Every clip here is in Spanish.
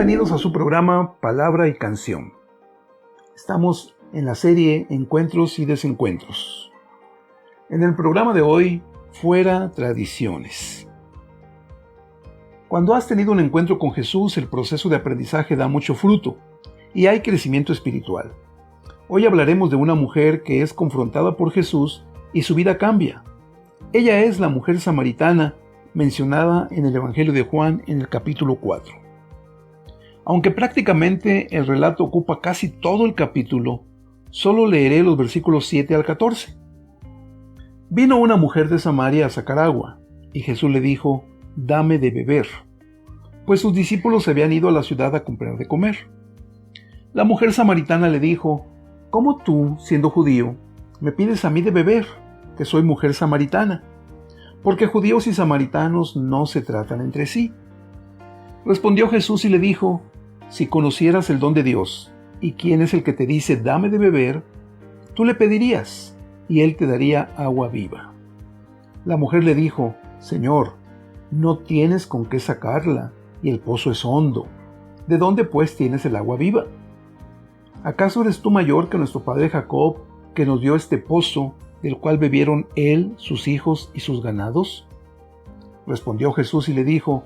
Bienvenidos a su programa Palabra y Canción. Estamos en la serie Encuentros y Desencuentros. En el programa de hoy, Fuera Tradiciones. Cuando has tenido un encuentro con Jesús, el proceso de aprendizaje da mucho fruto y hay crecimiento espiritual. Hoy hablaremos de una mujer que es confrontada por Jesús y su vida cambia. Ella es la mujer samaritana mencionada en el Evangelio de Juan en el capítulo 4. Aunque prácticamente el relato ocupa casi todo el capítulo, solo leeré los versículos 7 al 14. Vino una mujer de Samaria a sacar agua, y Jesús le dijo: «Dame de beber», pues sus discípulos se habían ido a la ciudad a comprar de comer. La mujer samaritana le dijo: «¿Cómo tú, siendo judío, me pides a mí de beber, que soy mujer samaritana? Porque judíos y samaritanos no se tratan entre sí». Respondió Jesús y le dijo: «Si conocieras el don de Dios, y quién es el que te dice dame de beber, tú le pedirías, y él te daría agua viva». La mujer le dijo: «Señor, no tienes con qué sacarla, y el pozo es hondo. ¿De dónde pues tienes el agua viva? ¿Acaso eres tú mayor que nuestro padre Jacob, que nos dio este pozo, del cual bebieron él, sus hijos y sus ganados?» Respondió Jesús y le dijo: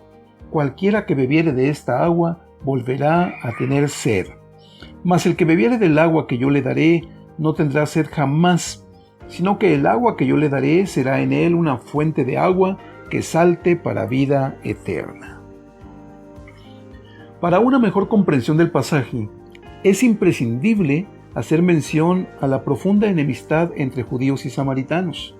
«Cualquiera que bebiere de esta agua volverá a tener sed. Mas el que bebiere del agua que yo le daré no tendrá sed jamás, sino que el agua que yo le daré será en él una fuente de agua que salte para vida eterna». Para una mejor comprensión del pasaje, es imprescindible hacer mención a la profunda enemistad entre judíos y samaritanos.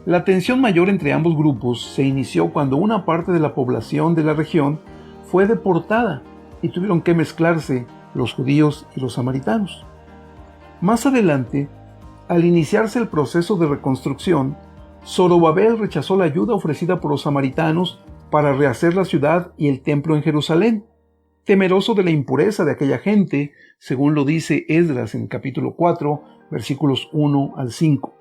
La tensión mayor entre ambos grupos se inició cuando una parte de la población de la región fue deportada y tuvieron que mezclarse los judíos y los samaritanos. Más adelante, al iniciarse el proceso de reconstrucción, Zorobabel rechazó la ayuda ofrecida por los samaritanos para rehacer la ciudad y el templo en Jerusalén, temeroso de la impureza de aquella gente, según lo dice Esdras en el capítulo 4, versículos 1 al 5.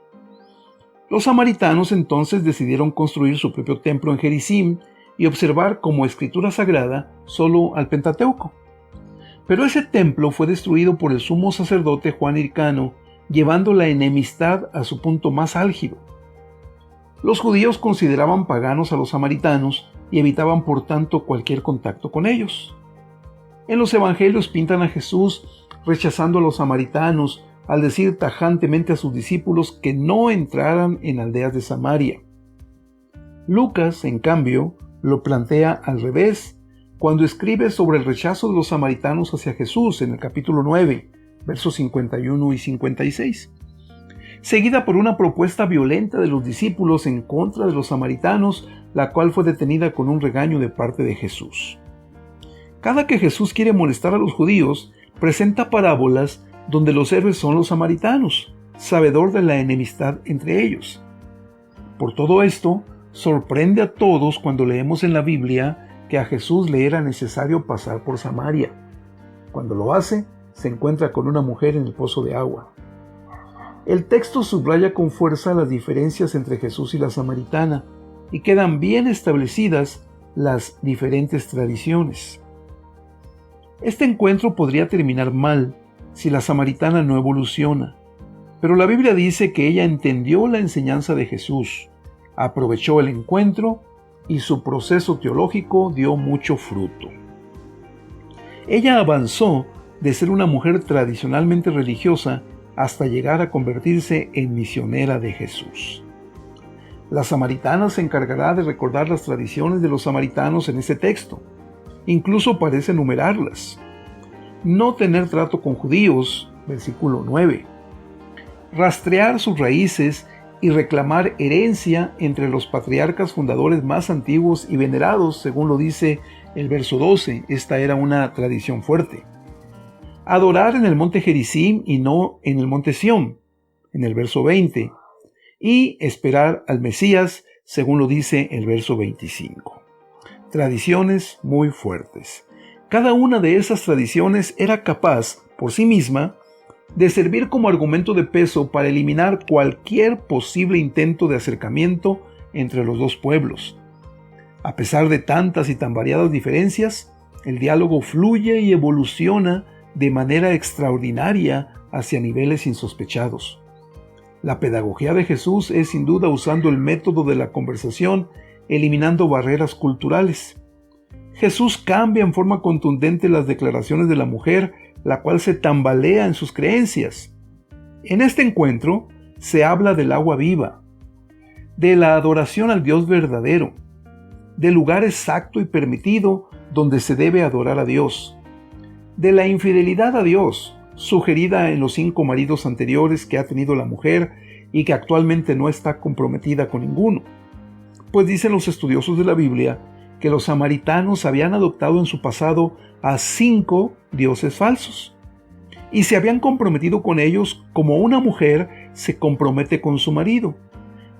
Los samaritanos entonces decidieron construir su propio templo en Gerizim y observar como escritura sagrada solo al Pentateuco. Pero ese templo fue destruido por el sumo sacerdote Juan Hircano, llevando la enemistad a su punto más álgido. Los judíos consideraban paganos a los samaritanos y evitaban por tanto cualquier contacto con ellos. En los evangelios pintan a Jesús rechazando a los samaritanos al decir tajantemente a sus discípulos que no entraran en aldeas de Samaria. Lucas, en cambio, lo plantea al revés, cuando escribe sobre el rechazo de los samaritanos hacia Jesús en el capítulo 9, versos 51 y 56, seguida por una propuesta violenta de los discípulos en contra de los samaritanos, la cual fue detenida con un regaño de parte de Jesús. Cada que Jesús quiere molestar a los judíos, presenta parábolas donde los héroes son los samaritanos, sabedor de la enemistad entre ellos. Por todo esto, sorprende a todos cuando leemos en la Biblia que a Jesús le era necesario pasar por Samaria. Cuando lo hace, se encuentra con una mujer en el pozo de agua. El texto subraya con fuerza las diferencias entre Jesús y la samaritana, y quedan bien establecidas las diferentes tradiciones. Este encuentro podría terminar mal si la samaritana no evoluciona, pero la Biblia dice que ella entendió la enseñanza de Jesús, aprovechó el encuentro y su proceso teológico dio mucho fruto. Ella avanzó de ser una mujer tradicionalmente religiosa hasta llegar a convertirse en misionera de Jesús. La samaritana se encargará de recordar las tradiciones de los samaritanos en este texto. Incluso parece enumerarlas. No tener trato con judíos, versículo 9. Rastrear sus raíces y reclamar herencia entre los patriarcas fundadores más antiguos y venerados, según lo dice el verso 12. Esta era una tradición fuerte. Adorar en el monte Gerizim y no en el monte Sión, en el verso 20. Y esperar al Mesías, según lo dice el verso 25. Tradiciones muy fuertes. Cada una de esas tradiciones era capaz, por sí misma, de servir como argumento de peso para eliminar cualquier posible intento de acercamiento entre los dos pueblos. A pesar de tantas y tan variadas diferencias, El diálogo fluye y evoluciona de manera extraordinaria hacia niveles insospechados. La pedagogía de Jesús es sin duda usando el método de la conversación, eliminando barreras culturales. Jesús cambia en forma contundente las declaraciones de la mujer, la cual se tambalea en sus creencias. En este encuentro se habla del agua viva, de la adoración al Dios verdadero, del lugar exacto y permitido donde se debe adorar a Dios, de la infidelidad a Dios, sugerida en los 5 maridos anteriores que ha tenido la mujer y que actualmente no está comprometida con ninguno. Pues dicen los estudiosos de la Biblia que los samaritanos habían adoptado en su pasado a 5 dioses falsos y se habían comprometido con ellos como una mujer se compromete con su marido,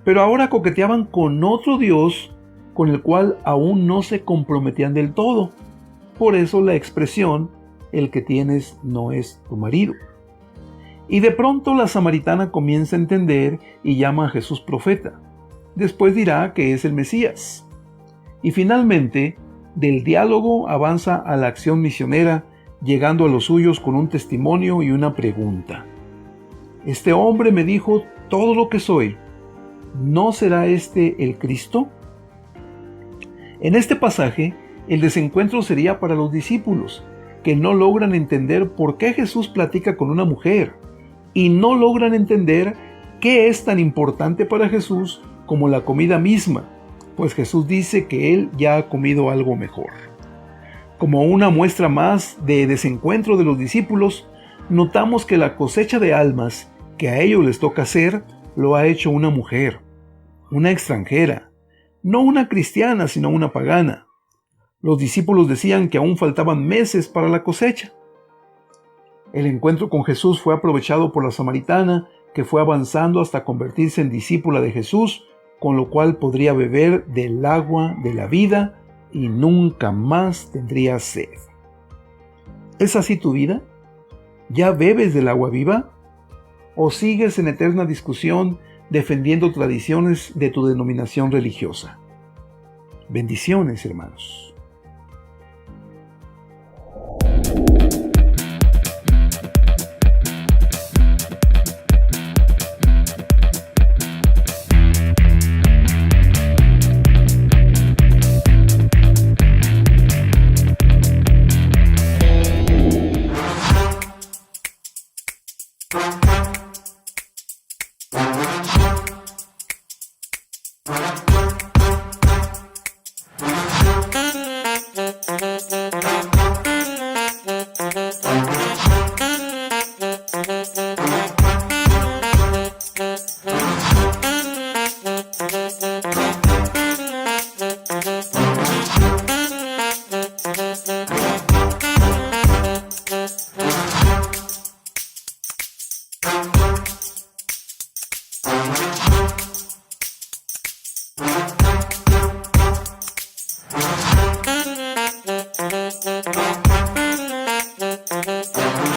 pero ahora coqueteaban con otro dios con el cual aún no se comprometían del todo. Por eso la expresión, el que tienes no es tu marido. Y de pronto la samaritana comienza a entender y llama a Jesús profeta. Después dirá que es el Mesías. Y finalmente, del diálogo avanza a la acción misionera, llegando a los suyos con un testimonio y una pregunta. Este hombre me dijo todo lo que soy. ¿No será este el Cristo? En este pasaje, el desencuentro sería para los discípulos, que no logran entender por qué Jesús platica con una mujer, y no logran entender qué es tan importante para Jesús como la comida misma, pues Jesús dice que Él ya ha comido algo mejor. Como una muestra más de desencuentro de los discípulos, notamos que la cosecha de almas que a ellos les toca hacer, lo ha hecho una mujer, una extranjera, no una cristiana, sino una pagana. Los discípulos decían que aún faltaban meses para la cosecha. El encuentro con Jesús fue aprovechado por la samaritana, que fue avanzando hasta convertirse en discípula de Jesús, con lo cual podría beber del agua de la vida y nunca más tendría sed. ¿Es así tu vida? ¿Ya bebes del agua viva? ¿O sigues en eterna discusión defendiendo tradiciones de tu denominación religiosa? Bendiciones, hermanos.